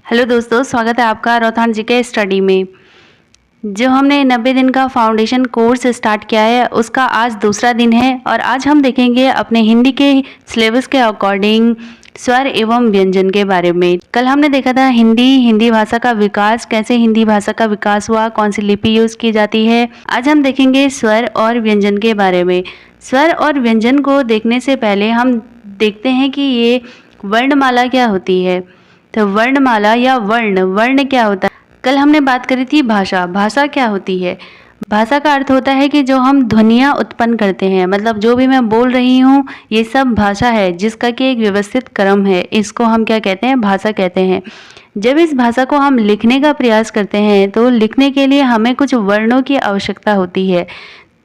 Hello दोस्तों, स्वागत है आपका रोथान जी के स्टडी में। जो हमने 90 दिन का फाउंडेशन कोर्स स्टार्ट किया है उसका आज दूसरा दिन है और आज हम देखेंगे अपने हिंदी के सिलेबस के अकॉर्डिंग स्वर एवं व्यंजन के बारे में। कल हमने देखा था हिंदी भाषा का विकास, कैसे हिंदी भाषा का विकास हुआ, कौन सी लिपि यूज़ की जाती है। आज हम देखेंगे स्वर और व्यंजन के बारे में। स्वर और व्यंजन को देखने से पहले हम देखते हैं कि ये वर्णमाला क्या होती है। तो वर्णमाला या वर्ण क्या होता है। कल हमने बात करी थी भाषा क्या होती है। भाषा का अर्थ होता है कि जो हम ध्वनियाँ उत्पन्न करते हैं, मतलब जो भी मैं बोल रही हूँ ये सब भाषा है जिसका कि एक व्यवस्थित क्रम है। इसको हम क्या कहते हैं, भाषा कहते हैं। जब इस भाषा को हम लिखने का प्रयास करते हैं तो लिखने के लिए हमें कुछ वर्णों की आवश्यकता होती है।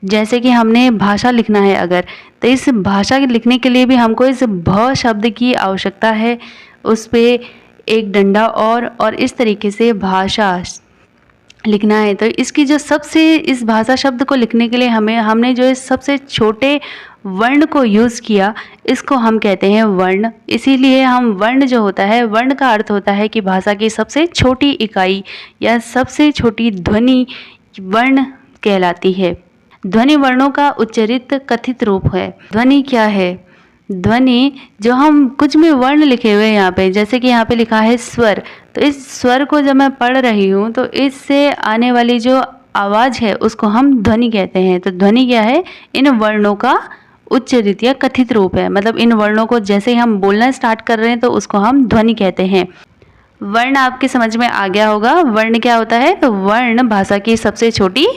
जैसे कि हमने भाषा लिखना है अगर, तो इस भाषा लिखने के लिए भी हमको इस भ शब्द की आवश्यकता है। उस पर एक डंडा और इस तरीके से भाषा लिखना है। तो इसकी जो सबसे, इस भाषा शब्द को लिखने के लिए हमने जो इस सबसे छोटे वर्ण को यूज़ किया, इसको हम कहते हैं वर्ण। इसीलिए हम वर्ण जो होता है, वर्ण का अर्थ होता है कि भाषा की सबसे छोटी इकाई या सबसे छोटी ध्वनि वर्ण कहलाती है। ध्वनि वर्णों का उच्चारित कथित रूप है। ध्वनि क्या है? ध्वनि जो हम कुछ भी वर्ण लिखे हुए हैं यहाँ पे, जैसे कि यहाँ पे लिखा है स्वर, तो इस स्वर को जब मैं पढ़ रही हूँ तो इससे आने वाली जो आवाज़ है उसको हम ध्वनि कहते हैं। तो ध्वनि क्या है? इन वर्णों का उच्चारित या कथित रूप है। मतलब इन वर्णों को जैसे ही हम बोलना स्टार्ट कर रहे हैं तो उसको हम ध्वनि कहते हैं। वर्ण आपके समझ में आ गया होगा। वर्ण क्या होता है? तो वर्ण भाषा की सबसे छोटी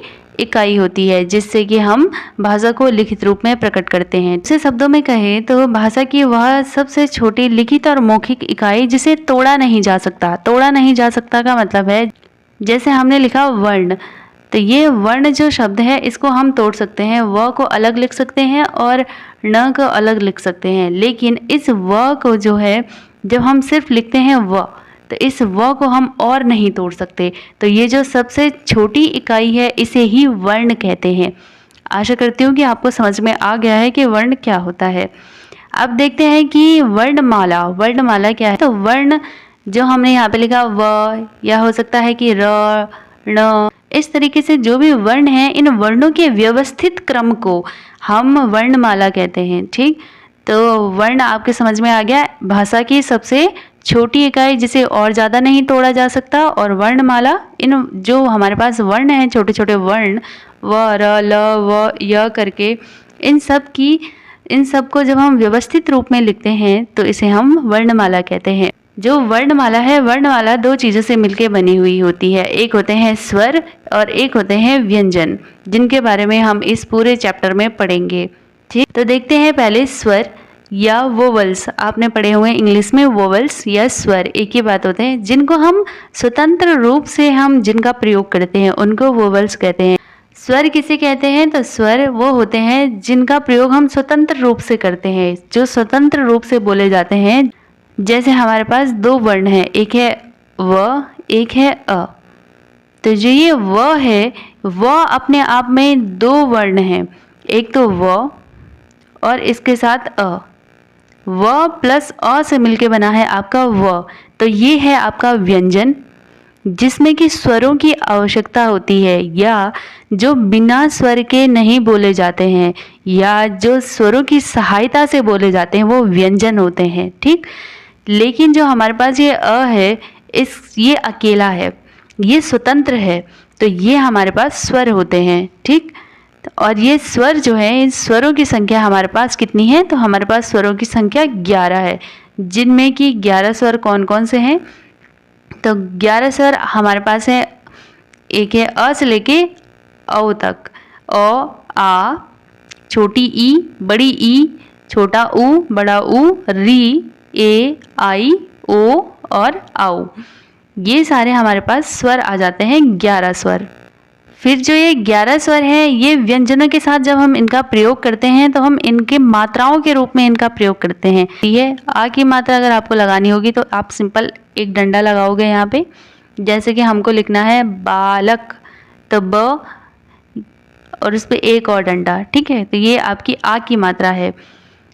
इकाई होती है जिससे कि हम भाषा को लिखित रूप में प्रकट करते हैं। दूसरे शब्दों में कहें तो भाषा की वह सबसे छोटी लिखित और मौखिक इकाई जिसे तोड़ा नहीं जा सकता। तोड़ा नहीं जा सकता का मतलब है, जैसे हमने लिखा वर्ण, तो ये वर्ण जो शब्द है इसको हम तोड़ सकते हैं। व को अलग लिख सकते हैं और न को अलग लिख सकते हैं, लेकिन इस व को जो है जब हम सिर्फ लिखते हैं व, तो इस व को हम और नहीं तोड़ सकते। तो ये जो सबसे छोटी इकाई है इसे ही वर्ण कहते हैं। आशा करती हूँ कि आपको समझ में आ गया है कि वर्ण क्या होता है। अब देखते हैं कि वर्णमाला। वर्णमाला क्या है? तो वर्ण जो हमने यहाँ पे लिखा व, या हो सकता है कि र, ण, इस तरीके से जो भी वर्ण हैं, इन वर्णों के व्यवस्थित क्रम को हम वर्णमाला कहते हैं। ठीक, तो वर्ण आपके समझ में आ गया। भाषा की सबसे छोटी इकाई जिसे और ज़्यादा नहीं तोड़ा जा सकता, और वर्णमाला इन जो हमारे पास वर्ण हैं, छोटे छोटे वर्ण व, र, ल, व, य करके, इन सब को जब हम व्यवस्थित रूप में लिखते हैं तो इसे हम वर्णमाला कहते हैं। जो वर्णमाला है, वर्णमाला दो चीज़ों से मिलकर बनी हुई होती है। एक होते हैं स्वर और एक होते हैं व्यंजन, जिनके बारे में हम इस पूरे चैप्टर में पढ़ेंगे। ठीक, तो देखते हैं पहले स्वर या वोवल्स। आपने पढ़े हुए इंग्लिश में वोवल्स या स्वर एक ही बात होते हैं। जिनको हम स्वतंत्र रूप से हम जिनका प्रयोग करते हैं उनको वोवल्स कहते हैं। स्वर किसे कहते हैं? तो स्वर वो होते हैं जिनका प्रयोग हम स्वतंत्र रूप से करते हैं, जो स्वतंत्र रूप से बोले जाते हैं। जैसे हमारे पास दो वर्ण हैं, एक है व, एक है अ। तो जो ये व है, व अपने आप में दो वर्ण हैं, एक तो व और इसके साथ अ। व प्लस अ से मिलके बना है आपका व। तो ये है आपका व्यंजन, जिसमें कि स्वरों की आवश्यकता होती है, या जो बिना स्वर के नहीं बोले जाते हैं या जो स्वरों की सहायता से बोले जाते हैं वो व्यंजन होते हैं। ठीक, लेकिन जो हमारे पास ये अ है, ये अकेला है, ये स्वतंत्र है, तो ये हमारे पास स्वर होते हैं। ठीक, और ये स्वर जो है, इन स्वरों की संख्या हमारे पास कितनी है? तो हमारे पास स्वरों की संख्या 11 है, जिनमें कि 11 स्वर कौन कौन से हैं? तो 11 स्वर हमारे पास है। एक है अ से लेके औ तक, अ, आ, छोटी ई, बड़ी ई, छोटा ऊ, बड़ा ऊ, री, ए, आई, ओ और आओ। ये सारे हमारे पास स्वर आ जाते हैं, 11 स्वर। फिर जो ये 11 स्वर हैं, ये व्यंजनों के साथ जब हम इनका प्रयोग करते हैं तो हम इनके मात्राओं के रूप में इनका प्रयोग करते हैं। ये आ की मात्रा अगर आपको लगानी होगी तो आप सिंपल एक डंडा लगाओगे यहाँ पे। जैसे कि हमको लिखना है बालक, तो ब और उस पर एक और डंडा। ठीक है, तो ये आपकी आ की मात्रा है।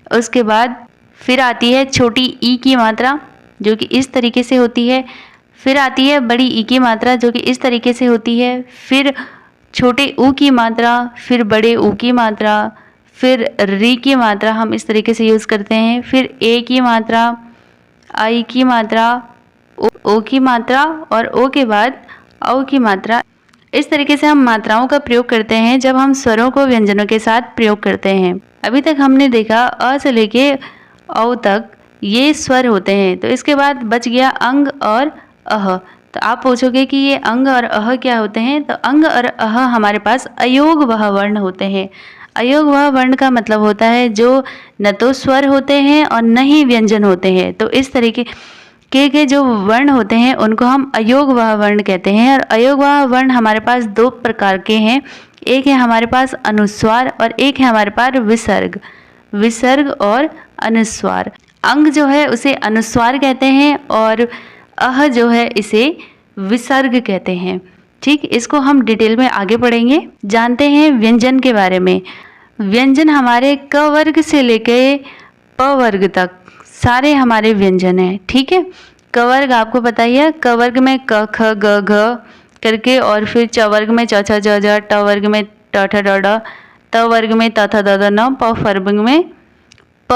उसके बाद फिर आती है छोटी ई की मात्रा, जो कि इस तरीके से होती है। फिर आती है बड़ी ई की मात्रा जो कि इस तरीके से होती है, फिर छोटे ऊ की मात्रा, फिर बड़े ऊ की मात्रा, फिर री की मात्रा हम इस तरीके से यूज़ करते हैं, फिर ए की मात्रा, आई की मात्रा, ओ की मात्रा और ओ के बाद औ की मात्रा। इस तरीके से हम मात्राओं का प्रयोग करते हैं जब हम स्वरों को व्यंजनों के साथ प्रयोग करते हैं। अभी तक हमने देखा अ से लेके औ तक ये स्वर होते हैं। तो इसके बाद बच गया अंग और अह। तो आप पूछोगे कि ये अंग और अह क्या होते हैं? तो अंग और अह हमारे पास अयोग वह वर्ण होते हैं। अयोग वह वर्ण का मतलब होता है जो न तो स्वर होते हैं और न ही व्यंजन होते हैं। तो इस तरीके के जो वर्ण होते हैं उनको हम अयोग वह वर्ण कहते हैं। और अयोग वह वर्ण हमारे पास दो प्रकार के हैं, एक है हमारे पास अनुस्वार और एक है हमारे पास विसर्ग। विसर्ग और अनुस्वार। अंग जो है उसे अनुस्वार कहते हैं और अह जो है इसे विसर्ग कहते हैं। ठीक, इसको हम डिटेल में आगे पढ़ेंगे। जानते हैं व्यंजन के बारे में। व्यंजन हमारे क वर्ग से लेके प वर्ग तक सारे हमारे व्यंजन हैं। ठीक है, क वर्ग आपको पता ही है, क वर्ग में क ख ग घ करके, और फिर च वर्ग में च छ ज झ, ट वर्ग में ट ठ ड ढ, त वर्ग में त थ द ध न, प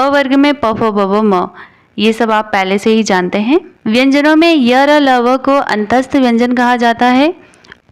वर्ग में प फ ब भ म। ये सब आप पहले से ही जानते हैं। व्यंजनों में य र ल व को अंतस्थ व्यंजन कहा जाता है।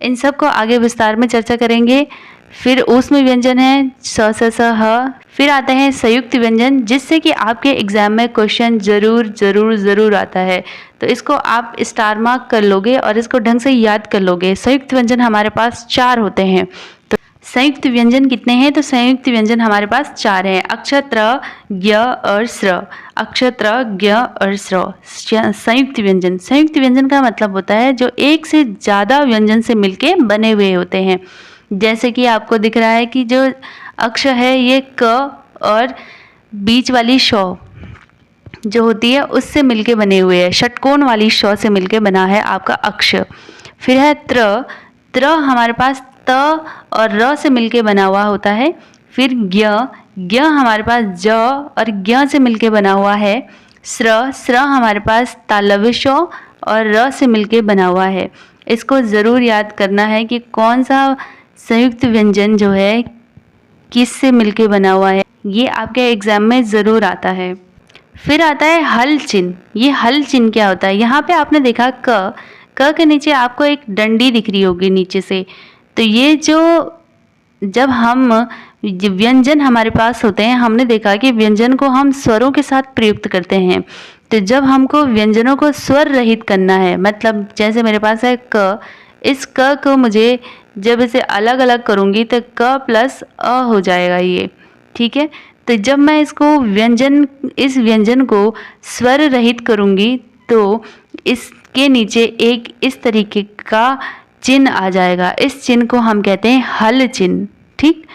इन सब को आगे विस्तार में चर्चा करेंगे। फिर ऊष्म व्यंजन है स स स ह। फिर आते हैं संयुक्त व्यंजन, जिससे कि आपके एग्जाम में क्वेश्चन जरूर आता है। तो इसको आप स्टार मार्क कर लोगे और इसको ढंग से याद कर लोगे। संयुक्त व्यंजन हमारे पास 4 होते हैं। तो संयुक्त व्यंजन कितने हैं? तो संयुक्त व्यंजन हमारे पास 4 हैं। अक्षर त्र, ज्ञ और स्र। अक्षर त्र, ज्ञ और स्र संयुक्त व्यंजन। संयुक्त व्यंजन का मतलब होता है जो एक से ज़्यादा व्यंजन से मिलके बने हुए होते हैं। जैसे कि आपको दिख रहा है कि जो अक्ष है ये क और बीच वाली श जो होती है उससे मिलके बने हुए हैं। षटकोण वाली श से मिलके बना है आपका अक्ष। फिर है त्र। त्र हमारे पास त और र से मिलके बना हुआ होता है। फिर ज्ञ। ज्ञ हमारे पास ज और ज्ञ से मिलके बना हुआ है। स्र। स्र हमारे पास तालव्य श और र से मिलके बना हुआ है। इसको ज़रूर याद करना है कि कौन सा संयुक्त व्यंजन जो है किससे मिलके बना हुआ है, ये आपके एग्जाम में ज़रूर आता है। फिर आता है हल चिन्ह। ये हल चिन्ह क्या होता है? यहाँ पे आपने देखा क के नीचे आपको एक डंडी दिख रही होगी नीचे से। तो ये जो जब हम व्यंजन हमारे पास होते हैं, हमने देखा कि व्यंजन को हम स्वरों के साथ प्रयुक्त करते हैं। तो जब हमको व्यंजनों को स्वर रहित करना है, मतलब जैसे मेरे पास है क, इस क को मुझे जब इसे अलग अलग करूँगी तो क प्लस अ हो जाएगा ये। ठीक है, तो जब मैं इसको इस व्यंजन को स्वर रहित करूँगी तो इसके नीचे एक इस तरीके का चिन्ह आ जाएगा। इस चिन्ह को हम कहते हैं हल चिन्ह। ठीक,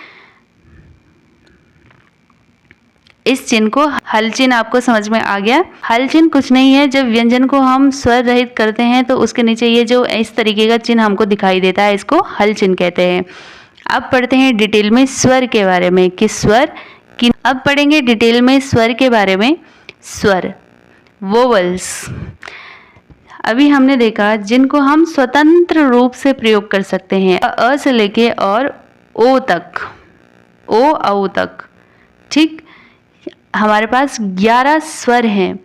इस चिन्ह को हल चिन्ह आपको समझ में आ गया। हल चिन्ह कुछ नहीं है, जब व्यंजन को हम स्वर रहित करते हैं तो उसके नीचे ये जो इस तरीके का चिन्ह हमको दिखाई देता है, इसको हल चिन्ह कहते हैं। अब पढ़ते हैं डिटेल में स्वर के बारे में कि स्वर की। अब पढ़ेंगे डिटेल में स्वर के बारे में। स्वर वोवल्स अभी हमने देखा जिनको हम स्वतंत्र रूप से प्रयोग कर सकते हैं। अ से लेके और ओ तक, ओ औ तक। ठीक, हमारे पास 11 स्वर हैं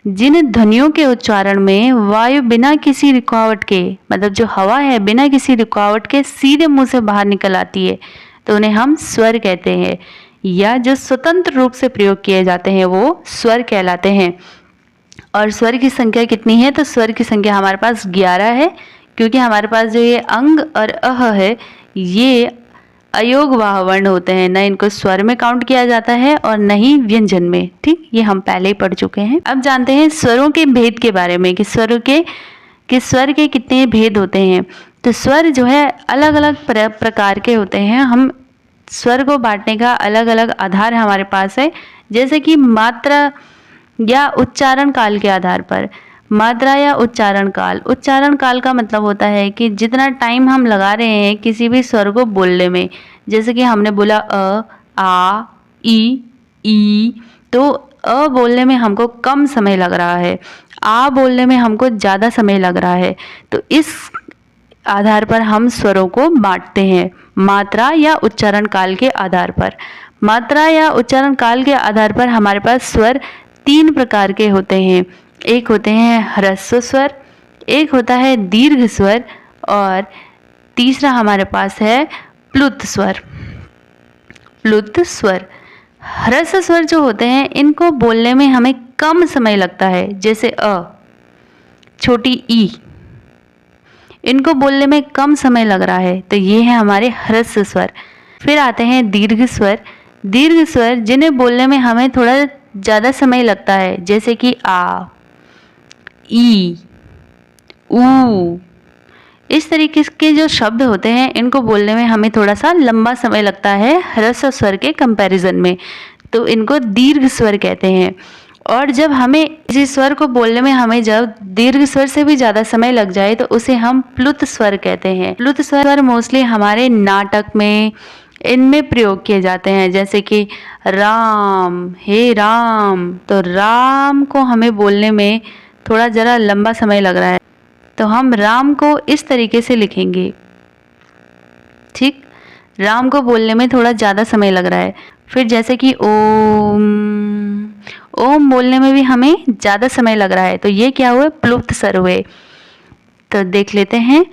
जिन ध्वनियों के उच्चारण में वायु बिना किसी रुकावट के, मतलब जो हवा है बिना किसी रुकावट के सीधे मुंह से बाहर निकल आती है, तो उन्हें हम स्वर कहते हैं। या जो स्वतंत्र रूप से प्रयोग किए जाते हैं वो स्वर कहलाते हैं। और स्वर की संख्या कितनी है? तो स्वर की संख्या हमारे पास 11 है, क्योंकि हमारे पास जो ये अंग और अह है ये अयोग वाह वर्ण होते हैं। न इनको स्वर में काउंट किया जाता है और न ही व्यंजन में। ठीक, ये हम पहले ही पढ़ चुके हैं। अब जानते हैं स्वरों के भेद के बारे में कि स्वर के कितने भेद होते हैं। तो स्वर जो है अलग अलग प्रकार के होते हैं। हम स्वर को बांटने का अलग अलग आधार हमारे पास है, जैसे कि मात्रा या उच्चारण काल के आधार पर। मात्रा या उच्चारण काल। उच्चारण काल का मतलब होता है कि जितना टाइम हम लगा रहे हैं किसी भी स्वर को बोलने में, जैसे कि हमने बोला अ, आ, ई, तो अ बोलने में हमको कम समय लग रहा है। आ बोलने में हमको ज़्यादा समय लग रहा है, तो इस आधार पर हम स्वरों को बांटते हैं, मात्रा या उच्चारण काल के आधार पर। मात्रा या उच्चारण काल के आधार पर हमारे पास स्वर 3 प्रकार के होते हैं। एक होते हैं ह्रस्व स्वर, एक होता है दीर्घ स्वर, और तीसरा हमारे पास है प्लुत स्वर। प्लुत स्वर, ह्रस्व स्वर जो होते हैं इनको बोलने में हमें कम समय लगता है, जैसे अ, छोटी ई, इनको बोलने में कम समय लग रहा है, तो ये है हमारे ह्रस्व स्वर। फिर आते हैं दीर्घ स्वर। दीर्घ स्वर जिन्हें बोलने में हमें थोड़ा ज़्यादा समय लगता है, जैसे कि आ, ई, ऊ, इस तरीके के जो शब्द होते हैं इनको बोलने में हमें थोड़ा सा लंबा समय लगता है ह्रस्व स्वर के कंपैरिजन में, तो इनको दीर्घ स्वर कहते हैं। और जब हमें इसी स्वर को बोलने में हमें जब दीर्घ स्वर से भी ज़्यादा समय लग जाए तो उसे हम प्लुत स्वर कहते हैं। प्लुत स्वर मोस्टली हमारे नाटक में इनमें प्रयोग किए जाते हैं, जैसे कि राम, हे राम, तो राम को हमें बोलने में थोड़ा ज़रा लंबा समय लग रहा है, तो हम राम को इस तरीके से लिखेंगे। ठीक, राम को बोलने में थोड़ा ज़्यादा समय लग रहा है। फिर जैसे कि ओम, ओम बोलने में भी हमें ज़्यादा समय लग रहा है, तो ये क्या हुए, प्लुत स्वर हुए। तो देख लेते हैं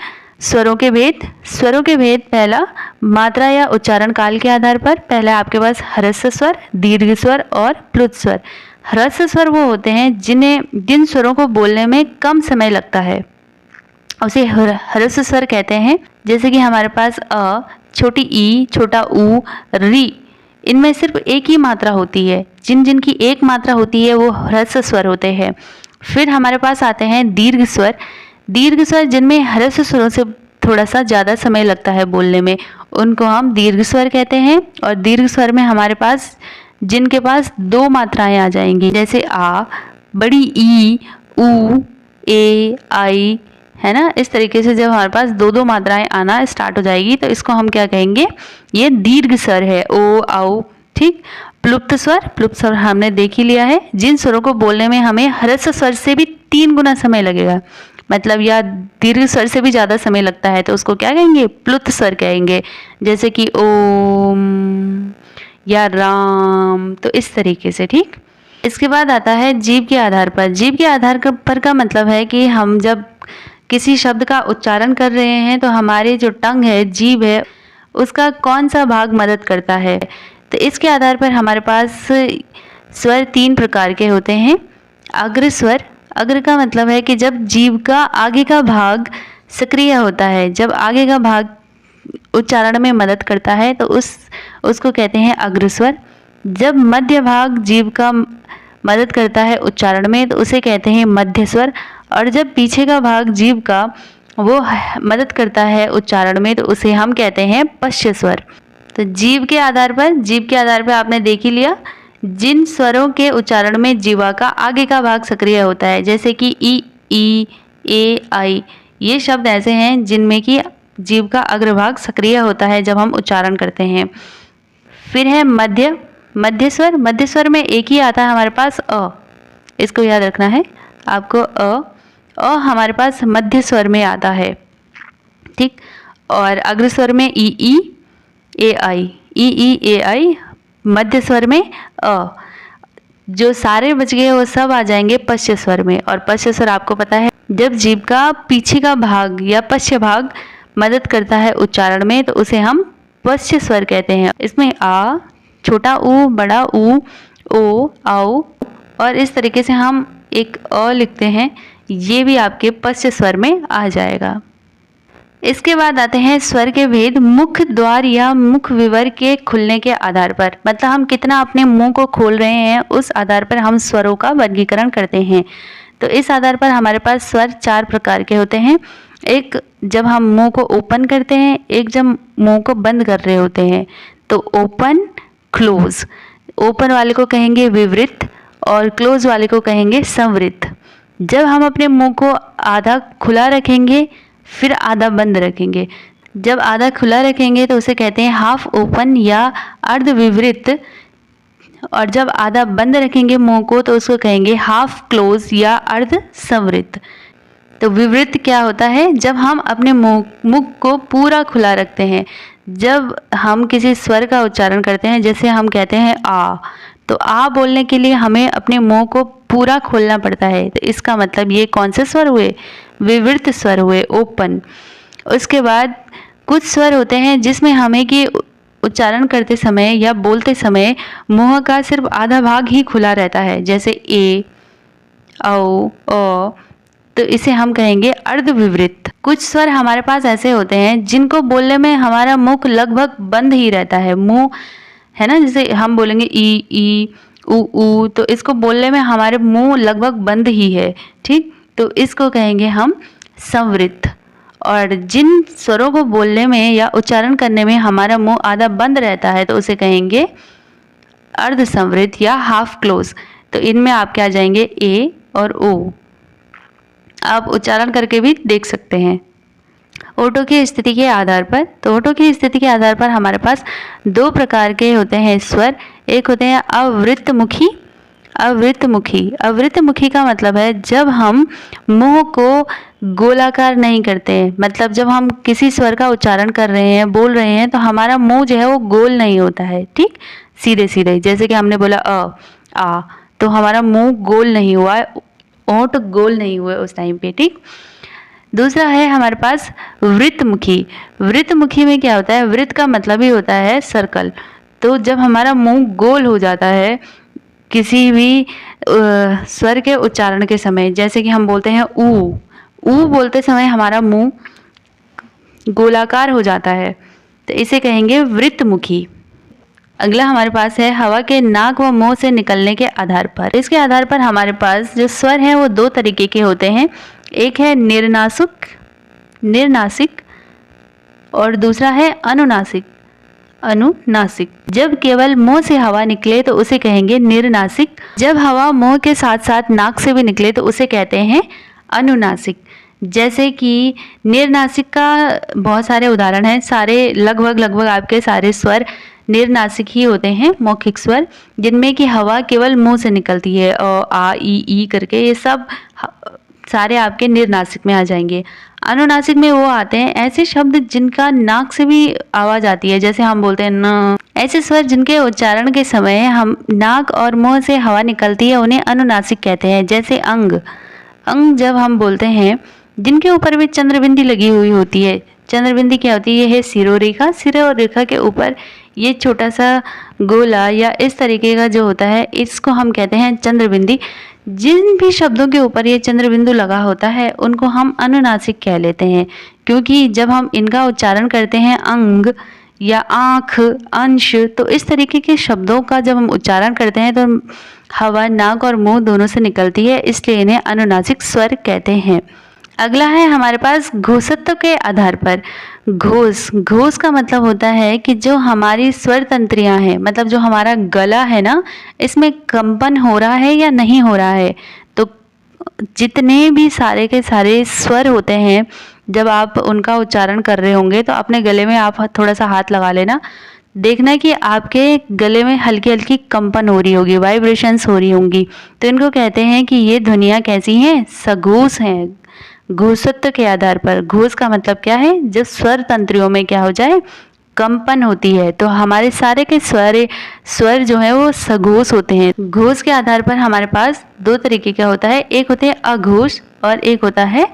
स्वरों के भेद। स्वरों के भेद, पहला मात्रा या उच्चारण काल के आधार पर। पहला आपके पास ह्रस्व स्वर, दीर्घ स्वर और प्लुत स्वर। ह्रस्व स्वर वो होते हैं जिन स्वरों को बोलने में कम समय लगता है, उसे ह्रस्व स्वर कहते हैं। जैसे कि हमारे पास अ, छोटी ई, छोटा ऊ, री, इनमें सिर्फ एक ही मात्रा होती है। जिनकी एक मात्रा होती है वो ह्रस्व स्वर होते हैं। फिर हमारे पास आते हैं दीर्घ स्वर। दीर्घ स्वर जिनमें ह्रस्व स्वरों से थोड़ा सा ज़्यादा समय लगता है बोलने में, उनको हम दीर्घ स्वर कहते हैं। और दीर्घ स्वर में हमारे पास जिनके पास 2 मात्राएं आ जाएंगी, जैसे आ, बड़ी ई, ऊ, ए, आई, है ना। इस तरीके से जब हमारे पास 2 मात्राएं आना स्टार्ट हो जाएगी तो इसको हम क्या कहेंगे, ये दीर्घ स्वर है, ओ, औ। ठीक, प्लुप्त स्वर, प्लुप्त स्वर हमने देख ही लिया है। जिन स्वरों को बोलने में हमें ह्रस्व स्वर से भी 3 गुना समय लगेगा, मतलब या दीर्घ स्वर से भी ज़्यादा समय लगता है, तो उसको क्या कहेंगे, प्लुत स्वर कहेंगे। जैसे कि ओम या राम, तो इस तरीके से। ठीक, इसके बाद आता है जीभ के आधार पर। जीभ के आधार पर का मतलब है कि हम जब किसी शब्द का उच्चारण कर रहे हैं तो हमारे जो टंग है, जीभ है, उसका कौन सा भाग मदद करता है। तो इसके आधार पर हमारे पास स्वर 3 प्रकार के होते हैं। अग्र स्वर, अग्र का मतलब है कि जब जीभ का आगे का भाग सक्रिय होता है, जब आगे का भाग उच्चारण में मदद करता है तो उसको कहते हैं अग्र स्वर। जब मध्य भाग जीभ का मदद करता है उच्चारण में तो उसे कहते हैं मध्य स्वर। और जब पीछे का भाग जीभ का वो मदद करता है उच्चारण में तो उसे हम कहते हैं पश्च स्वर। तो जीभ के आधार पर आपने देख ही लिया, जिन स्वरों के उच्चारण में जीवा का आगे का भाग सक्रिय होता है, जैसे कि ई, ए, आई, ये शब्द ऐसे हैं जिनमें कि जीभ का अग्रभाग सक्रिय होता है जब हम उच्चारण करते हैं। फिर है मध्य स्वर। मध्य स्वर में एक ही आता है हमारे पास अ, इसको याद रखना है आपको। अ हमारे पास मध्य स्वर में आता है। ठीक, और अग्र स्वर में ई, ए, आई, मध्य स्वर में अ। जो सारे बच गए वो सब आ जाएंगे पश्च स्वर में। और पश्च स्वर आपको पता है, जब जीभ का पीछे का भाग या पश्च भाग मदद करता है उच्चारण में तो उसे हम पश्च स्वर कहते हैं। इसमें आ, छोटा ऊ, बड़ा ऊ, ओ, औ, और इस तरीके से हम एक अ लिखते हैं, ये भी आपके पश्च स्वर में आ जाएगा। इसके बाद आते हैं स्वर के भेद मुख द्वार या मुख विवर के खुलने के आधार पर। मतलब हम कितना अपने मुंह को खोल रहे हैं उस आधार पर हम स्वरों का वर्गीकरण करते हैं। तो इस आधार पर हमारे पास स्वर 4 प्रकार के होते हैं। एक जब हम मुंह को ओपन करते हैं, एक जब मुंह को बंद कर रहे होते हैं। तो ओपन, क्लोज, ओपन वाले को कहेंगे विवृत और क्लोज वाले को कहेंगे संवृत। जब हम अपने मुंह को आधा खुला रखेंगे फिर आधा बंद रखेंगे, जब आधा खुला रखेंगे तो उसे कहते हैं हाफ ओपन या अर्ध विवृत, और जब आधा बंद रखेंगे मुंह को तो उसको कहेंगे हाफ क्लोज या अर्ध संवृत। तो विवृत क्या होता है? जब हम अपने मुख को पूरा खुला रखते हैं। जब हम किसी स्वर का उच्चारण करते हैं, जैसे हम कहते हैं आ, तो आ बोलने के लिए हमें अपने मुंह को पूरा खोलना पड़ता है। तो इसका मतलब ये कौन से स्वर हुए? विवृत स्वर हुए, ओपन। उसके बाद कुछ स्वर होते हैं जिसमें हमें कि उच्चारण करते समय या बोलते समय मुंह का सिर्फ आधा भाग ही खुला रहता है, जैसे ए, औ, अ, तो इसे हम कहेंगे अर्धविवृत। कुछ स्वर हमारे पास ऐसे होते हैं जिनको बोलने में हमारा मुख लगभग बंद ही रहता है, मुंह है ना, जैसे हम बोलेंगे ई, ऊ, तो इसको बोलने में हमारे मुंह लगभग बंद ही है, ठीक। तो इसको कहेंगे हम संवृत। और जिन स्वरों को बोलने में या उच्चारण करने में हमारा मुंह आधा बंद रहता है तो उसे कहेंगे अर्ध संवृत या हाफ क्लोज। तो इनमें आप क्या जाएंगे? ए और ओ। आप उच्चारण करके भी देख सकते हैं। ओठों की स्थिति के आधार पर, तो ओठों की स्थिति के आधार पर हमारे पास दो प्रकार के होते हैं स्वर। एक होते हैं अवृतमुखी। अवृतमुखी, अवृतमुखी का मतलब है जब हम मुंह को गोलाकार नहीं करते हैं, मतलब जब हम किसी स्वर का उच्चारण कर रहे हैं, बोल रहे हैं, तो हमारा मुंह जो है वो गोल नहीं होता है, ठीक, सीधे सीधे। जैसे कि हमने बोला आ, तो हमारा मुंह गोल नहीं हुआ है, ओंठ गोल नहीं हुए उस टाइम पे, ठीक। दूसरा है हमारे पास वृत्तमुखी। वृत्तमुखी में क्या होता है? वृत्त का मतलब ही होता है सर्कल। तो जब हमारा मुंह गोल हो जाता है किसी भी स्वर के उच्चारण के समय, जैसे कि हम बोलते हैं ऊ बोलते समय हमारा मुंह गोलाकार हो जाता है, तो इसे कहेंगे वृत्तमुखी। अगला हमारे पास है हवा के नाक व मुंह से निकलने के आधार पर। इसके आधार पर हमारे पास जो स्वर हैं वो दो तरीके के होते हैं। एक है निर्नासिक और दूसरा है अनुनासिक। जब केवल मुंह से हवा निकले तो उसे कहेंगे निर्नासिक। जब हवा मुंह के साथ साथ नाक से भी निकले तो उसे कहते हैं अनुनासिक। जैसे कि निर्नासिक का बहुत सारे उदाहरण हैं, सारे लगभग आपके सारे स्वर निर्नासिक ही होते हैं, मौखिक स्वर, जिनमें कि हवा केवल मुंह से निकलती है, आ, ई करके, ये सब सारे आपके निर्नासिक में आ जाएंगे। अनुनासिक में वो आते हैं ऐसे शब्द जिनका नाक से भी आवाज आती है, जैसे हम बोलते हैं न। ऐसे स्वर जिनके उच्चारण के समय हम नाक और मुंह से हवा निकलती है उन्हें अनुनासिक कहते हैं। जैसे अंग जब हम बोलते हैं जिनके ऊपर भी चंद्रबिंदी लगी हुई होती है। चंद्रबिंदी क्या होती है? ये है सिरोरेखा। सिरोरेखा के ऊपर ये छोटा सा गोला या इस तरीके का जो होता है, इसको हम कहते हैं चंद्रबिंदी। जिन भी शब्दों के ऊपर ये चंद्रबिंदु लगा होता है उनको हम अनुनासिक कह लेते हैं, क्योंकि जब हम इनका उच्चारण करते हैं अंग या आँख, अंश, तो इस तरीके के शब्दों का जब हम उच्चारण करते हैं तो हवा नाक और मुंह दोनों से निकलती है, इसलिए इन्हें अनुनासिक स्वर कहते हैं। अगला है हमारे पास घोषत्व के आधार पर। घोष का मतलब होता है कि जो हमारी स्वर तंत्रियां हैं, मतलब जो हमारा गला है ना, इसमें कंपन हो रहा है या नहीं हो रहा है। तो जितने भी सारे के सारे स्वर होते हैं, जब आप उनका उच्चारण कर रहे होंगे तो अपने गले में आप थोड़ा सा हाथ लगा लेना, देखना कि आपके गले में हल्की हल्की कंपन हो रही होगी, वाइब्रेशंस हो रही होंगी। तो इनको कहते हैं कि ये ध्वनियाँ कैसी हैं? सघोष हैं। घोषत्व के आधार पर। घोष का मतलब क्या है? जब स्वर तंत्रियों में क्या हो जाए? कंपन होती है। तो हमारे सारे के स्वर जो है वो सघोष होते हैं। घोष के आधार पर हमारे पास दो तरीके का होता है, एक होते हैं अघोष और एक होता है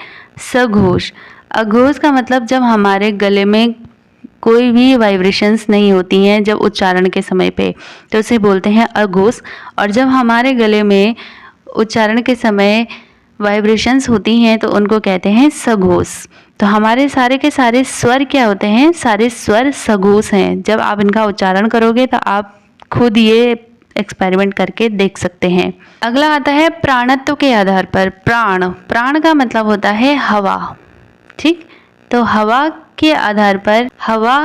सघोष। अघोष का मतलब जब हमारे गले में कोई भी वाइब्रेशंस नहीं होती हैं जब उच्चारण के समय पे, तो उसे बोलते हैं अघोष। और जब हमारे गले में उच्चारण के समय वाइब्रेशंस होती हैं तो उनको कहते हैं सघोष। तो हमारे सारे के सारे स्वर क्या होते हैं? सारे स्वर सघोष हैं। जब आप इनका उच्चारण करोगे तो आप खुद ये एक्सपेरिमेंट करके देख सकते हैं। अगला आता है प्राणत्व के आधार पर। प्राण का मतलब होता है हवा, ठीक। तो हवा के आधार पर हवा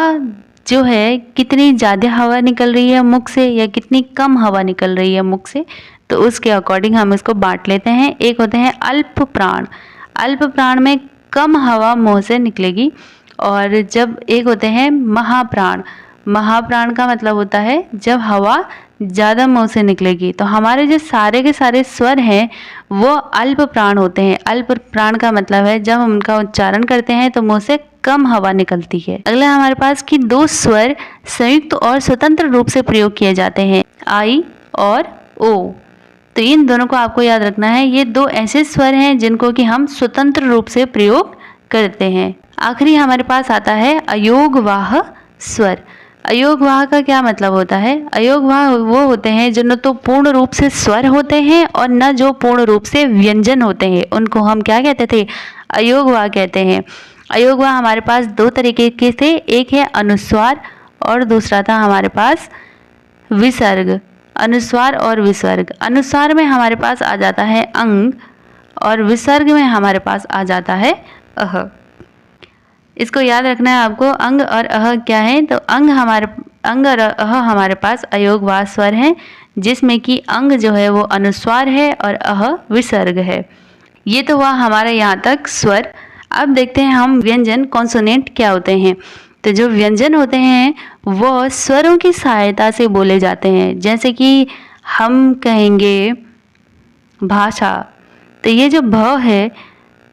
जो है, कितनी ज़्यादा हवा निकल रही है मुख से या कितनी कम हवा निकल रही है मुख से, तो उसके अकॉर्डिंग हम इसको बांट लेते हैं। एक होते हैं अल्प प्राण। अल्प प्राण में कम हवा मुंह से निकलेगी। और जब एक होते हैं महाप्राण। महाप्राण का मतलब होता है जब हवा ज़्यादा मुंह से निकलेगी। तो हमारे जो सारे के सारे स्वर हैं वो अल्प प्राण होते हैं। अल्प प्राण का मतलब है जब हम उनका उच्चारण करते हैं तो मुंह से कम हवा निकलती है। अगला हमारे पास कि दो स्वर संयुक्त और स्वतंत्र रूप से प्रयोग किए जाते हैं, आई और ओ। तो इन दोनों को आपको याद रखना है। ये दो ऐसे स्वर हैं जिनको कि हम स्वतंत्र रूप से प्रयोग करते हैं। आखिरी हमारे पास आता है अयोगवाह स्वर। अयोगवाह का क्या मतलब होता है? अयोगवाह वो होते हैं जो न तो पूर्ण रूप से स्वर होते हैं और न जो पूर्ण रूप से व्यंजन होते हैं, उनको हम क्या कहते थे? अयोगवाह कहते हैं। अयोगवाह हमारे पास दो तरीके के थे, एक है अनुस्वार और दूसरा था हमारे पास विसर्ग। अनुस्वार और विसर्ग। अनुस्वार में हमारे पास आ जाता है अंग और विसर्ग में हमारे पास आ जाता है अह। इसको याद रखना है आपको। अंग और अह क्या है? तो अंग और अह हमारे पास अयोगवाह स्वर हैं, जिसमें कि अंग जो है वो अनुस्वार है और अह विसर्ग है। ये तो हुआ हमारे यहाँ तक स्वर। अब देखते हैं हम व्यंजन कॉन्सोनेंट क्या होते हैं। तो जो व्यंजन होते हैं वो स्वरों की सहायता से बोले जाते हैं। जैसे कि हम कहेंगे भाषा, तो ये जो भ है,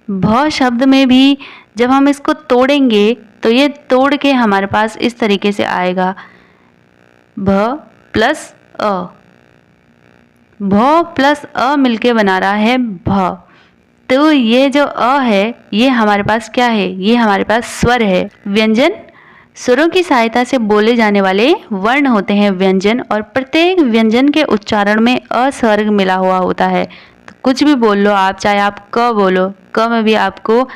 भ शब्द में भी जब हम इसको तोड़ेंगे तो ये तोड़ के हमारे पास इस तरीके से आएगा, भ प्लस अ। भ प्लस अ मिलके बना रहा है भ। तो ये जो अ है ये हमारे पास क्या है? ये हमारे पास स्वर है। व्यंजन स्वरों की सहायता से बोले जाने वाले वर्ण होते हैं व्यंजन, और प्रत्येक व्यंजन के उच्चारण में अ स्वर्ग मिला हुआ होता है। तो कुछ भी बोल लो आप, चाहे आप क बोलो, क में भी आपको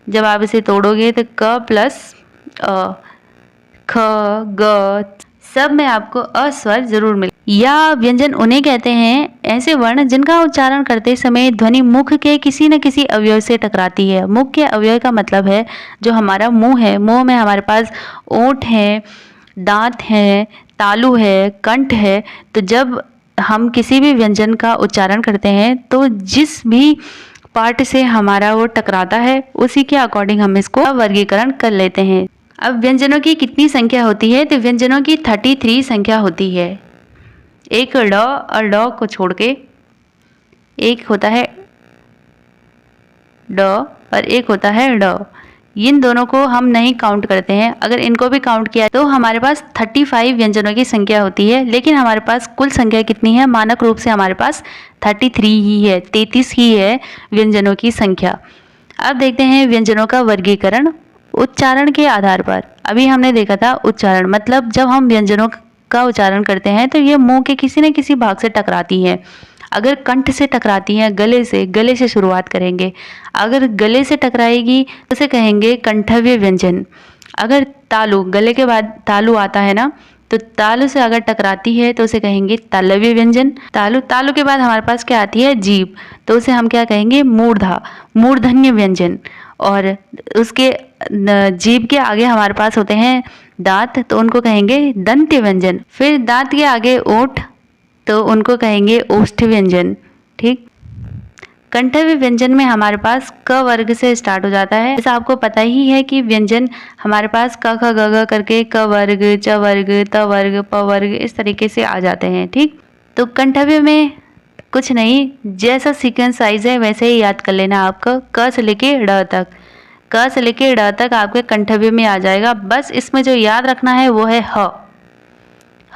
जब आप इसे तोड़ोगे तो क प्लस अ, ख ग सब में आपको अ स्वर जरूर मिले। या व्यंजन उन्हें कहते हैं ऐसे वर्ण जिनका उच्चारण करते समय ध्वनि मुख के किसी न किसी अवयव से टकराती है। मुख के अवयव का मतलब है जो हमारा मुंह है। मुंह में हमारे पास ओंठ है, दांत है, तालु है, कंठ है। तो जब हम किसी भी व्यंजन का उच्चारण करते हैं तो जिस भी पार्ट से हमारा वो टकराता है उसी के अकॉर्डिंग हम इसको वर्गीकरण कर लेते हैं। अब व्यंजनों की कितनी संख्या होती है? तो व्यंजनों की 33 संख्या होती है। एक ड और ड को छोड़ के एक होता है ड और एक होता है ड। इन दोनों को हम नहीं काउंट करते हैं। अगर इनको भी काउंट किया तो हमारे पास 35 व्यंजनों की संख्या होती है। लेकिन हमारे पास कुल संख्या कितनी है? मानक रूप से हमारे पास 33 ही है, 33 ही है व्यंजनों की संख्या। अब देखते हैं व्यंजनों का वर्गीकरण उच्चारण के आधार पर। अभी हमने देखा था उच्चारण मतलब जब हम व्यंजनों का उच्चारण करते हैं तो ये मुंह के किसी न किसी भाग से टकराती है। अगर कंठ से टकराती हैं, गले से शुरुआत करेंगे। अगर गले से टकराएगी तो उसे कहेंगे कंठव्य व्यंजन। अगर तालु, गले के बाद तालु आता है ना, तो तालु से अगर टकराती है तो उसे कहेंगे तालव्य व्यंजन। तालु के बाद हमारे पास क्या आती है? जीभ, तो उसे हम क्या कहेंगे? मूर्धन्य व्यंजन। और उसके जीभ के आगे हमारे पास होते हैं दांत, तो उनको कहेंगे दंत्य व्यंजन। फिर दांत के आगे ओंठ, तो उनको कहेंगे ओष्ठ व्यंजन। ठीक। कंठव्य व्यंजन में हमारे पास क वर्ग से स्टार्ट हो जाता है। जैसा आपको पता ही है कि व्यंजन हमारे पास क ख ग घ करके क वर्ग, च वर्ग, त वर्ग, प वर्ग इस तरीके से आ जाते हैं। ठीक। तो कंठव्य में कुछ नहीं, जैसा सीक्वेंस साइज है वैसे ही याद कर लेना आपको। क से लेके ड़ तक, क से लेके ड़ तक आपके कंठव्य में आ जाएगा। बस इसमें जो याद रखना है वो है ह।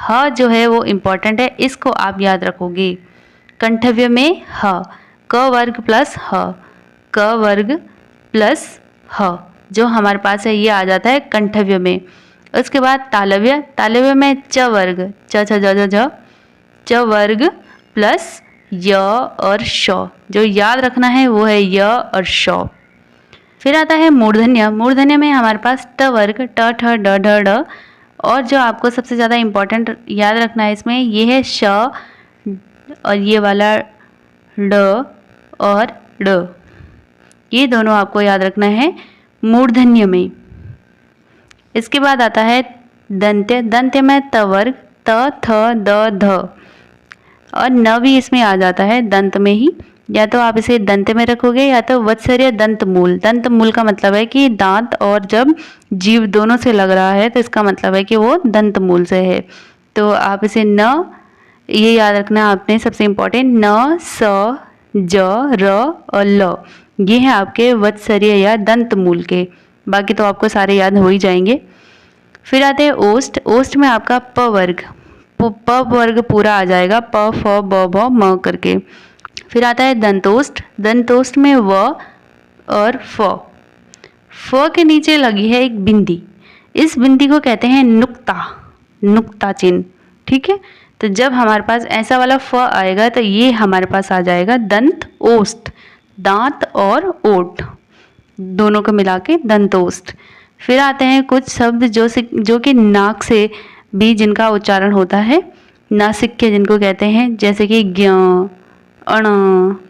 ह जो है वो इम्पॉर्टेंट है, इसको आप याद रखोगे। कंठव्य में ह, क वर्ग प्लस ह, क वर्ग प्लस ह जो हमारे पास है ये आ जाता है कंठव्य में। उसके बाद तालव्य में च वर्ग, च छ ज ज झ, च वर्ग प्लस य और श। जो याद रखना है वो है य और श। फिर आता है मूर्धन्य में हमारे पास ट वर्ग, ट ठ ड ढ ड। और जो आपको सबसे ज़्यादा इम्पोर्टेंट याद रखना है इसमें ये है श और ये वाला ड और ड, ये दोनों आपको याद रखना है मूर्धन्य में। इसके बाद आता है दंत्य में त वर्ग, त थ द ध और न भी इसमें आ जाता है दंत में ही। या तो आप इसे दंत में रखोगे या तो वत्सर्य दंत मूल का मतलब है कि दांत और जब जीभ दोनों से लग रहा है तो इसका मतलब है कि वो दंत मूल से है। तो आप इसे न ये याद रखना आपने, सबसे इम्पोर्टेंट। न, स, ज, र और ल, ये हैं आपके वत्सर्य या दंत मूल के। बाकी तो आपको सारे याद हो ही जाएंगे। फिर आते हैं ओष्ठ। ओष्ठ में आपका प वर्ग, प वर्ग पूरा आ जाएगा, प, फ, ब, भ, म करके। फिर आता है दंतोष्ठ। दंतोष्ठ में व और फ के नीचे लगी है एक बिंदी। इस बिंदी को कहते हैं नुक्ता, नुक्ता चिन्ह। ठीक है, तो जब हमारे पास ऐसा वाला फ आएगा तो ये हमारे पास आ जाएगा दंत ओष्ठ, दांत और ओठ दोनों को मिला के दंतोष्ठ। फिर आते हैं कुछ शब्द जो कि नाक से भी जिनका उच्चारण होता है, नासिक के जिनको कहते हैं, जैसे कि ज्ञ, अण,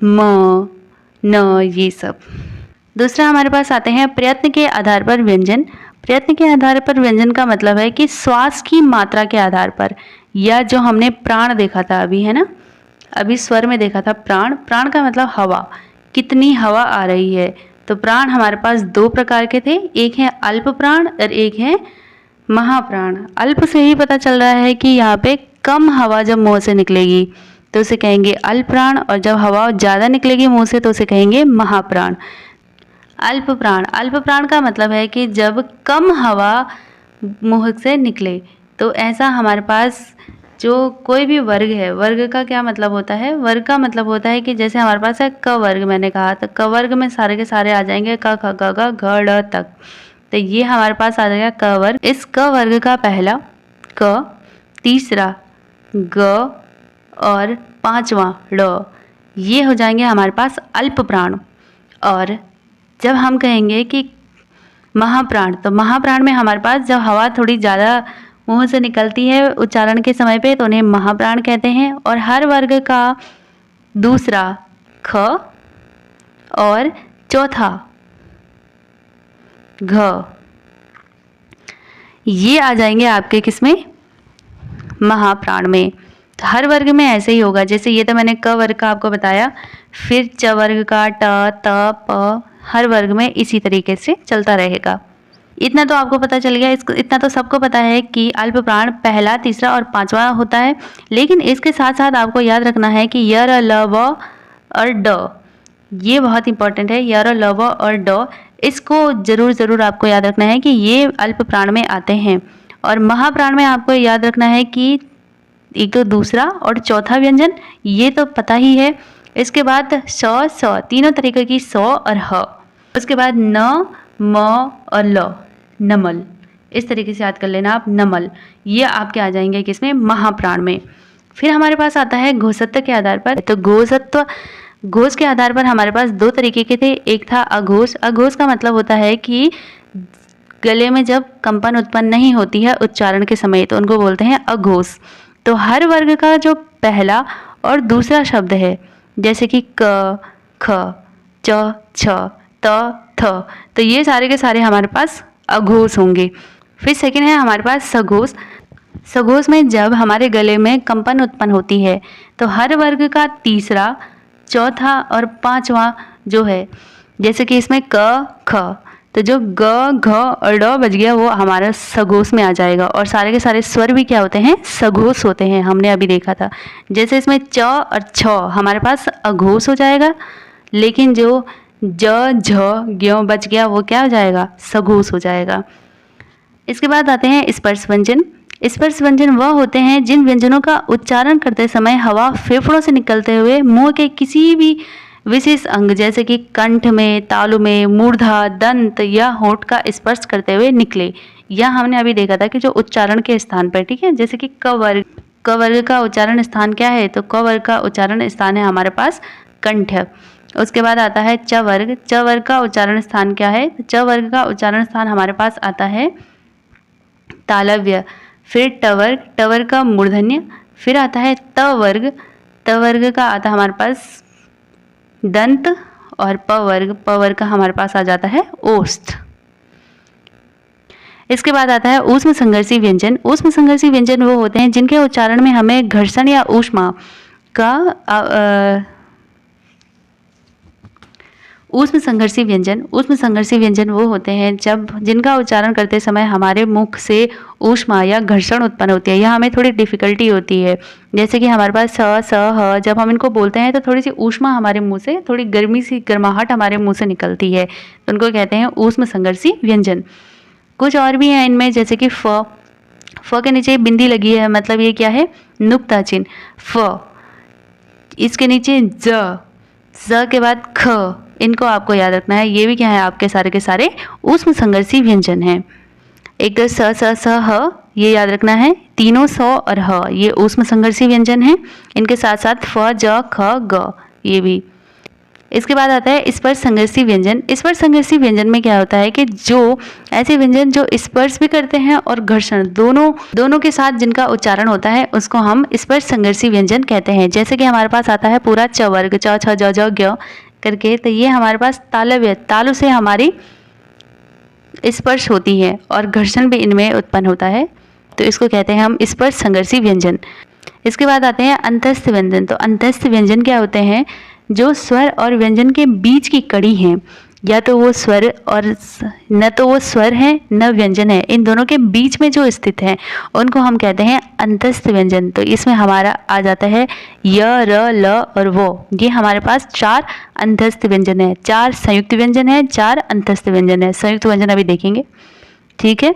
म, न, ये सब। दूसरा हमारे पास आते हैं प्रयत्न के आधार पर व्यंजन। प्रयत्न के आधार पर व्यंजन का मतलब है कि श्वास की मात्रा के आधार पर, या जो हमने प्राण देखा था अभी, है ना, अभी स्वर में देखा था प्राण। प्राण का मतलब हवा, कितनी हवा आ रही है। तो प्राण हमारे पास दो प्रकार के थे, एक है अल्प प्राण और एक है महाप्राण। अल्प से ही पता चल रहा है कि यहाँ पे कम हवा जब मुंह से निकलेगी तो उसे कहेंगे अल्प प्राण, और जब हवा ज़्यादा निकलेगी मुंह से तो उसे कहेंगे महाप्राण। अल्प प्राण, अल्प प्राण का मतलब है कि जब कम हवा मुंह से निकले। तो ऐसा हमारे पास जो कोई भी वर्ग है, वर्ग का क्या मतलब होता है, वर्ग का मतलब होता है कि जैसे हमारे पास है क वर्ग, मैंने कहा तो क वर्ग में सारे के सारे आ जाएंगे क, ख, ग, घ, ड़ तक। तो ये हमारे पास आ जाएगा क वर्ग। इस क वर्ग का पहला क, तीसरा ग और पांचवा ड़, ये हो जाएंगे हमारे पास अल्प प्राण। और जब हम कहेंगे कि महाप्राण, तो महाप्राण में हमारे पास जब हवा थोड़ी ज़्यादा मुंह से निकलती है उच्चारण के समय पे तो उन्हें महाप्राण कहते हैं। और हर वर्ग का दूसरा ख और चौथा घ, ये आ जाएंगे आपके किसमें, महाप्राण में। तो हर वर्ग में ऐसे ही होगा, जैसे ये तो मैंने क वर्ग का आपको बताया, फिर च वर्ग का ट, त, प, हर वर्ग में इसी तरीके से चलता रहेगा। इतना तो आपको पता चल गया, इसको इतना तो सबको पता है कि अल्प प्राण पहला, तीसरा और पांचवा होता है। लेकिन इसके साथ साथ आपको याद रखना है कि य, र, ल, व और ड, ये बहुत इंपॉर्टेंट है। य, र, ल, व और ड, इसको जरूर आपको याद रखना है कि ये अल्प प्राण में आते हैं। और महाप्राण में आपको याद रखना है कि एक तो दूसरा और चौथा व्यंजन, ये तो पता ही है। इसके बाद स, तीनों तरीके की स और ह। उसके बाद न, म और ल, नमल। इस तरीके से याद कर लेना आप, नमल। ये आपके आ जाएंगे किसमें, महाप्राण में। फिर हमारे पास आता है घोषत्व के आधार पर। तो घोषत्व, घोष के आधार पर हमारे पास दो तरीके के थे। एक था अघोष। अघोष का मतलब होता है कि गले में जब कंपन उत्पन्न नहीं होती है उच्चारण के समय, तो उनको बोलते हैं अघोष। तो हर वर्ग का जो पहला और दूसरा शब्द है, जैसे कि क, ख, च, छ, त, थ, तो ये सारे के सारे हमारे पास अघोष होंगे। फिर सेकंड है हमारे पास सघोष। सघोष में जब हमारे गले में कंपन उत्पन्न होती है तो हर वर्ग का तीसरा, चौथा और पांचवा जो है, जैसे कि इसमें क, ख, तो जो ग, घ और ड बच गया वो हमारा सघोष में आ जाएगा। और सारे के सारे स्वर भी क्या होते हैं, सघोष होते हैं, हमने अभी देखा था। जैसे इसमें च और छ हमारे पास अघोष हो जाएगा, लेकिन जो ज, झ, ज्ञ बच गया वो क्या हो जाएगा, सघोष हो जाएगा। इसके बाद आते हैं स्पर्श व्यंजन। स्पर्श व्यंजन वह होते हैं जिन व्यंजनों का उच्चारण करते समय हवा फेफड़ों से निकलते हुए मुंह के किसी भी विशेष अंग, जैसे कि कंठ में, तालु में, मूर्धा, दंत या होंठ का स्पर्श करते हुए निकले। यह हमने अभी देखा था कि जो उच्चारण के स्थान पर, ठीक है, जैसे कि क वर्ग, क वर्ग का उच्चारण स्थान क्या है, तो क वर्ग का उच्चारण स्थान है हमारे पास कंठ। उसके बाद आता है च वर्ग। च वर्ग का उच्चारण स्थान क्या है, च वर्ग का उच्चारण स्थान हमारे पास आता है तालव्य। फिर ट वर्ग, ट वर्ग का मूर्धन्य। फिर आता है त वर्ग, त वर्ग का आता है हमारे पास दंत। और प वर्ग, प वर्ग का हमारे पास आ जाता है ओष्ठ। इसके बाद आता है ऊष्म संघर्षी व्यंजन। ऊष्म संघर्षी व्यंजन वो होते हैं जिनके उच्चारण में हमें घर्षण या ऊष्मा का ऊष्म संघर्षी व्यंजन, ऊष्म संघर्षी व्यंजन वो होते हैं जब जिनका उच्चारण करते समय हमारे मुख से ऊष्मा या घर्षण उत्पन्न होती है या हमें थोड़ी डिफिकल्टी होती है। जैसे कि हमारे पास स, स, ह, जब हम इनको बोलते हैं तो थोड़ी सी ऊष्मा हमारे मुंह से, थोड़ी गर्मी सी गर्माहट हमारे मुंह से निकलती है, तो उनको कहते हैं ऊष्म संघर्षी व्यंजन। कुछ और भी हैं इनमें, जैसे कि फ, फ के नीचे बिंदी लगी है, मतलब ये क्या है, नुक्ता चिन्ह। फ, इसके नीचे ज, ज के बाद ख, इनको आपको याद रखना है। ये भी क्या है, आपके सारे के सारे ऊष्म संघर्षी व्यंजन हैं। एक स, स, स, ह, ये याद रखना है। तीनों स और ह ये ऊष्म संघर्षी व्यंजन हैं। इनके साथ साथ फ, ज, ख, ग ये भी। इसके बाद आता है स्पर्श संघर्षी व्यंजन। स्पर्श संघर्षी व्यंजन में क्या होता है कि जो ऐसे व्यंजन जो स्पर्श भी करते हैं और घर्षण दोनों के साथ जिनका उच्चारण होता है उसको हम स्पर्श संघर्षी व्यंजन कहते हैं। जैसे कि हमारे पास आता है पूरा च वर्ग, च, छ, ज, ज, ज्ञ करके, तो ये हमारे पास तालव्य, तालु से हमारी स्पर्श होती है और घर्षण भी इनमें उत्पन्न होता है, तो इसको कहते हैं हम स्पर्श संघर्षी व्यंजन। इसके बाद आते हैं अंतस्थ व्यंजन। तो अंतस्थ व्यंजन क्या होते हैं, जो स्वर और व्यंजन के बीच की कड़ी हैं, या तो वो स्वर और न तो वो स्वर है न व्यंजन है, इन दोनों के बीच में जो स्थित है उनको हम कहते हैं अंतस्थ व्यंजन। तो इसमें हमारा आ जाता है य, र, ल और वो, ये हमारे पास 4 अंतस्थ व्यंजन है, 4 संयुक्त व्यंजन है, 4 अंतस्थ व्यंजन है। संयुक्त व्यंजन अभी देखेंगे, ठीक है।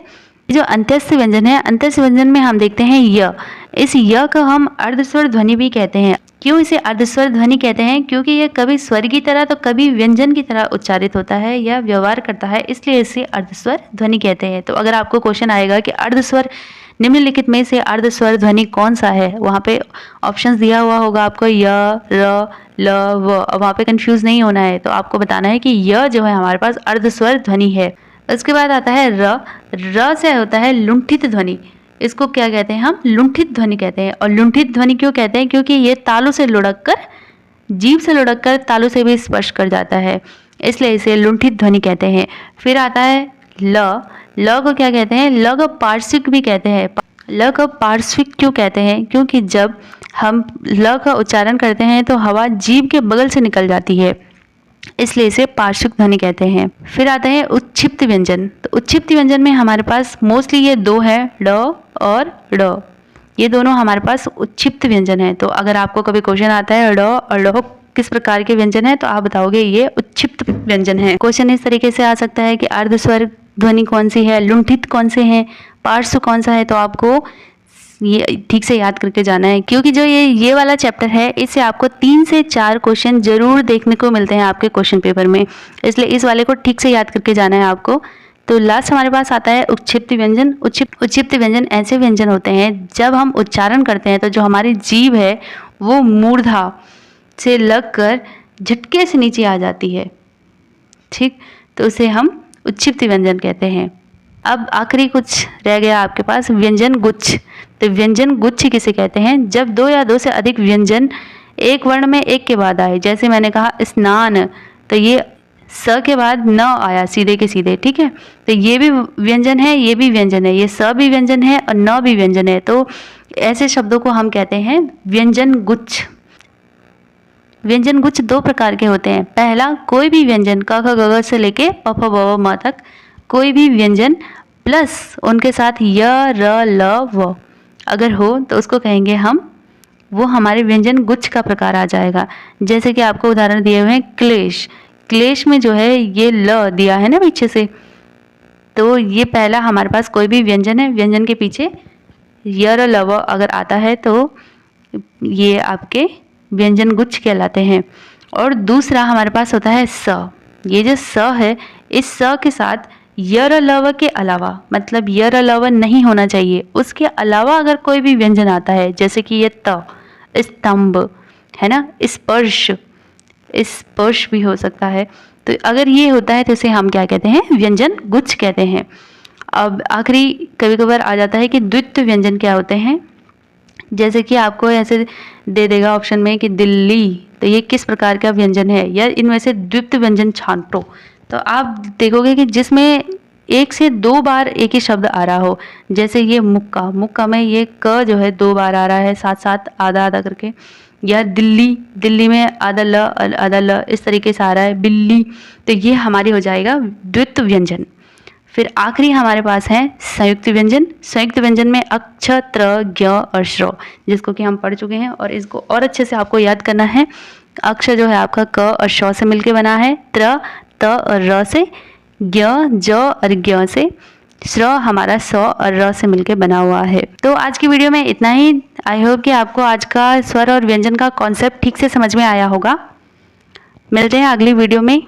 जो अंत्यस्थ व्यंजन है, अंत्यस्थ व्यंजन में हम देखते हैं य। इस य को हम अर्धस्वर ध्वनि भी कहते हैं। क्यों इसे अर्धस्वर ध्वनि कहते हैं, क्योंकि यह कभी स्वर की तरह तो कभी व्यंजन की तरह उच्चारित होता है या व्यवहार करता है, इसलिए इसे अर्धस्वर ध्वनि कहते हैं। तो अगर आपको क्वेश्चन आएगा कि अर्धस्वर निम्नलिखित में से अर्धस्वर ध्वनि कौन सा है, वहाँ पे ऑप्शंस दिया हुआ होगा आपको य, र, ल, व। वहाँ पे कंफ्यूज नहीं होना है, तो आपको बताना है कि य जो है हमारे पास अर्धस्वर ध्वनि है। उसके बाद आता है र। र से होता है लुंठित ध्वनि। इसको क्या कहते हैं, हम लुंठित ध्वनि कहते हैं। और लुंठित ध्वनि क्यों कहते हैं, क्योंकि ये तालु से लुढ़क कर, जीभ से लुढ़क कर तालु से भी स्पर्श कर जाता है, इसलिए इसे लुंठित ध्वनि कहते हैं। फिर आता है ल। ल को क्या कहते हैं, ल को पार्श्विक भी कहते हैं। ल को पार्श्विक क्यों कहते हैं, क्योंकि जब हम ल का उच्चारण करते हैं तो हवा जीभ के बगल से निकल जाती है, इसलिए इसे पार्श्विक ध्वनि कहते हैं। फिर आता है उच्छिप्त व्यंजन। तो उच्छिप्त व्यंजन में हमारे पास मोस्टली ये 2 है, ड और ड़। ये दोनों हमारे पास उच्छिप्त व्यंजन है। तो अगर आपको कभी क्वेश्चन आता है ड और ड़ किस प्रकार के व्यंजन है, तो आप बताओगे ये उच्छिप्त व्यंजन है। क्वेश्चन इस तरीके से आ सकता है कि अर्धस्वर ध्वनि कौन सी है, लुंठित कौन से हैं, पार्श्व कौन सा है, तो आपको ये ठीक से याद करके जाना है, क्योंकि जो ये वाला चैप्टर है इससे आपको 3 से 4 क्वेश्चन जरूर देखने को मिलते हैं आपके क्वेश्चन पेपर में, इसलिए इस वाले को ठीक से याद करके जाना है आपको। तो लास्ट हमारे पास आता है उच्छिप्त व्यंजन। उच्छिप्त व्यंजन ऐसे व्यंजन होते हैं जब हम उच्चारण करते हैं तो जो हमारी जीभ है वो मूर्धा से लगकर झटके से नीचे आ जाती है, ठीक, तो उसे हम उच्छिप्त व्यंजन कहते हैं। अब आखिरी कुछ रह गया आपके पास, व्यंजन गुच्छ। तो व्यंजन गुच्छ किसे कहते हैं, जब 2 या 2 से अधिक व्यंजन एक वर्ण में एक के बाद आए। जैसे मैंने कहा स्नान, तो ये स के बाद न आया सीधे के सीधे, ठीक है, तो ये भी व्यंजन है, ये भी व्यंजन है, ये स भी व्यंजन है और न भी व्यंजन है। तो ऐसे शब्दों को हम कहते हैं व्यंजन गुच्छ। व्यंजन गुच्छ 2 प्रकार के होते हैं। पहला, कोई भी व्यंजन क, ख, ग, घ से लेके प, फ, ब, म तक कोई भी व्यंजन प्लस उनके साथ य, र, ल, व अगर हो तो उसको कहेंगे हम, वो हमारे व्यंजन गुच्छ का प्रकार आ जाएगा। जैसे कि आपको उदाहरण दिए हुए हैं क्लेश। क्लेश में जो है ये ल दिया है ना पीछे से, तो ये पहला हमारे पास कोई भी व्यंजन है, व्यंजन के पीछे य, र, ल, व अगर आता है तो ये आपके व्यंजन गुच्छ कहलाते हैं। और दूसरा हमारे पास होता है स। ये जो स है, इस स के साथ य, र, ल, व के अलावा, मतलब य, र, ल, व नहीं होना चाहिए, उसके अलावा अगर कोई भी व्यंजन आता है, जैसे कि ये त, स्तंभ है ना, स्पर्श, स्पर्श भी हो सकता है, तो अगर ये होता है तो इसे हम क्या कहते हैं, व्यंजन गुच्छ कहते हैं। अब आखिरी कभी कभार आ जाता है कि द्वित्व व्यंजन क्या होते हैं। जैसे कि आपको ऐसे दे देगा ऑप्शन में कि दिल्ली, तो ये किस प्रकार का व्यंजन है, या इनमें से द्वित्व व्यंजन छांटो, तो आप देखोगे कि जिसमें 1 से 2 बार एक ही शब्द आ रहा हो। जैसे ये मुक्का, मुक्का में ये क जो है 2 बार आ रहा है, साथ साथ आधा आधा करके, या दिल्ली, दिल्ली में आधा ल आधा ल इस तरीके से आ रहा है बिल्ली, तो ये हमारी हो जाएगा द्वित्व व्यंजन। फिर आखिरी हमारे पास है संयुक्त व्यंजन। संयुक्त व्यंजन में अक्ष, त्र, ज्ञ और श्र, जिसको कि हम पढ़ चुके हैं और इसको और अच्छे से आपको याद करना है। अक्ष जो है आपका क और श से मिलके बना है, त्र त और र से, ज्ञ ज और ज्ञ से, श्र हमारा स और र से मिलके बना हुआ है। तो आज की वीडियो में इतना ही। आई होप कि आपको आज का स्वर और व्यंजन का कॉन्सेप्ट ठीक से समझ में आया होगा। मिलते हैं अगली वीडियो में।